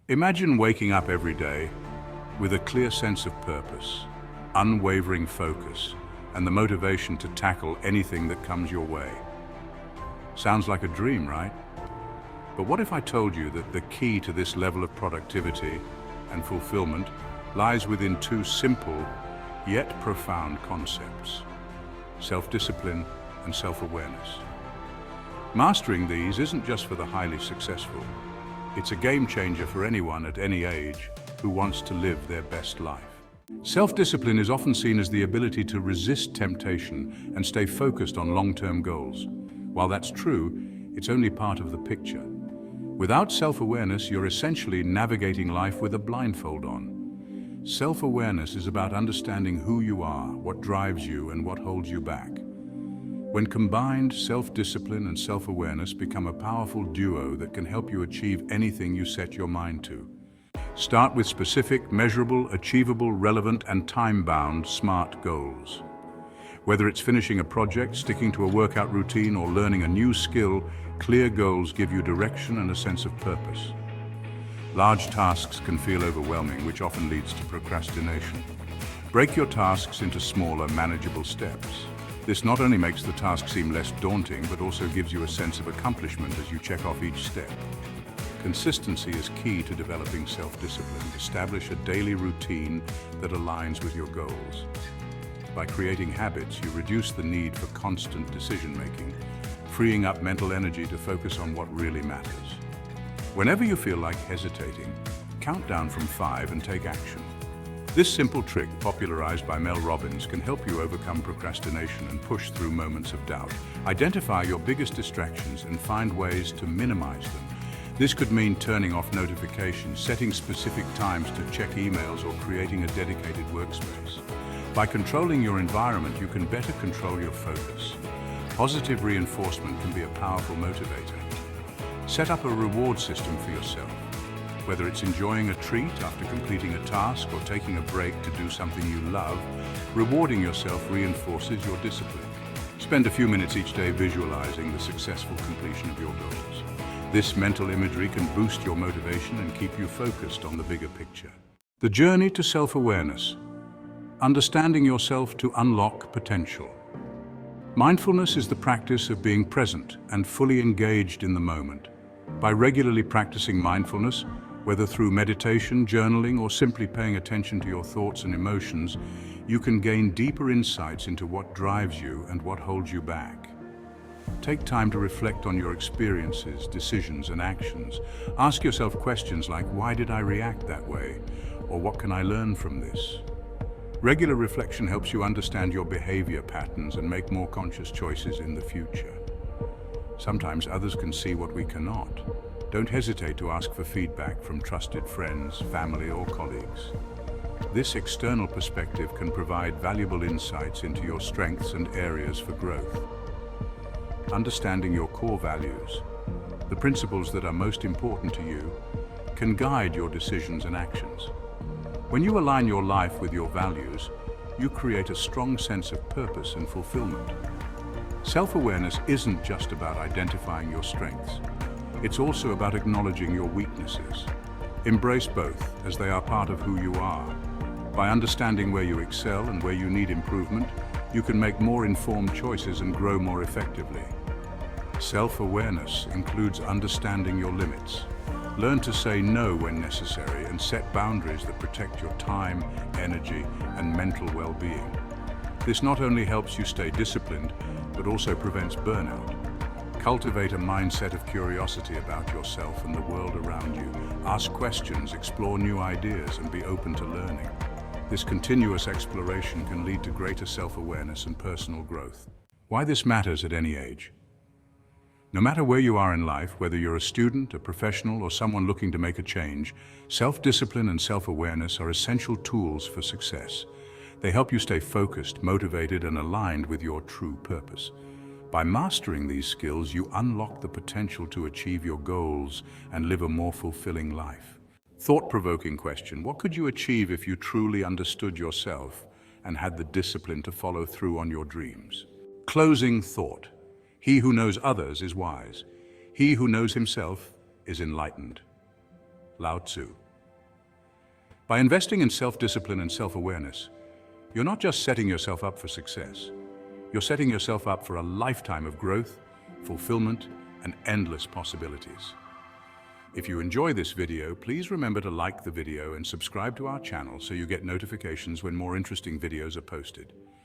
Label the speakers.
Speaker 1: Imagine waking up every day with a clear sense of purpose, unwavering focus, and the motivation to tackle anything that comes your way. Sounds like a dream, right? But what if I told you that the key to this level of productivity and fulfillment lies within two simple yet profound concepts: self-discipline and self-awareness. Mastering these isn't just for the highly successful. It's a game changer for anyone at any age who wants to live their best life. Self-discipline is often seen as the ability to resist temptation and stay focused on long-term goals. While that's true, it's only part of the picture. Without self-awareness, you're essentially navigating life with a blindfold on. Self-awareness is about understanding who you are, what drives you, and what holds you back. When combined, self-discipline and self-awareness become a powerful duo that can help you achieve anything you set your mind to. Start with specific, measurable, achievable, relevant, and time-bound SMART goals. Whether it's finishing a project, sticking to a workout routine, or learning a new skill, clear goals give you direction and a sense of purpose. Large tasks can feel overwhelming, which often leads to procrastination. Break your tasks into smaller, manageable steps. This not only makes the task seem less daunting, but also gives you a sense of accomplishment as you check off each step. Consistency is key to developing self-discipline. Establish a daily routine that aligns with your goals. By creating habits, you reduce the need for constant decision-making, freeing up mental energy to focus on what really matters. Whenever you feel like hesitating, count down from 5 and take action. This simple trick, popularized by Mel Robbins, can help you overcome procrastination and push through moments of doubt. Identify your biggest distractions and find ways to minimize them. This could mean turning off notifications, setting specific times to check emails, or creating a dedicated workspace. By controlling your environment, you can better control your focus. Positive reinforcement can be a powerful motivator. Set up a reward system for yourself. Whether it's enjoying a treat after completing a task or taking a break to do something you love, rewarding yourself reinforces your discipline. Spend a few minutes each day visualizing the successful completion of your goals. This mental imagery can boost your motivation and keep you focused on the bigger picture. The journey to self-awareness. Understanding yourself to unlock potential. Mindfulness is the practice of being present and fully engaged in the moment. By regularly practicing mindfulness, whether through meditation, journaling, or simply paying attention to your thoughts and emotions, you can gain deeper insights into what drives you and what holds you back. Take time to reflect on your experiences, decisions, and actions. Ask yourself questions like, why did I react that way? Or what can I learn from this? Regular reflection helps you understand your behavior patterns and make more conscious choices in the future. Sometimes others can see what we cannot. Don't hesitate to ask for feedback from trusted friends, family, or colleagues. This external perspective can provide valuable insights into your strengths and areas for growth. Understanding your core values, the principles that are most important to you, can guide your decisions and actions. When you align your life with your values, you create a strong sense of purpose and fulfillment. Self-awareness isn't just about identifying your strengths. It's also about acknowledging your weaknesses. Embrace both, as they are part of who you are. By understanding where you excel and where you need improvement, you can make more informed choices and grow more effectively. Self-awareness includes understanding your limits. Learn to say no when necessary and set boundaries that protect your time, energy, and mental well-being. This not only helps you stay disciplined, but also prevents burnout. Cultivate a mindset of curiosity about yourself and the world around you. Ask questions, explore new ideas, and be open to learning. This continuous exploration can lead to greater self-awareness and personal growth. Why this matters at any age. No matter where you are in life, whether you're a student, a professional, or someone looking to make a change, self-discipline and self-awareness are essential tools for success. They help you stay focused, motivated, and aligned with your true purpose. By mastering these skills, you unlock the potential to achieve your goals and live a more fulfilling life. Thought-provoking question: what could you achieve if you truly understood yourself and had the discipline to follow through on your dreams? Closing thought. He who knows others is wise. He who knows himself is enlightened. Lao Tzu. By investing in self-discipline and self-awareness, you're not just setting yourself up for success, you're setting yourself up for a lifetime of growth, fulfillment, and endless possibilities. If you enjoy this video, please remember to like the video and subscribe to our channel so you get notifications when more interesting videos are posted.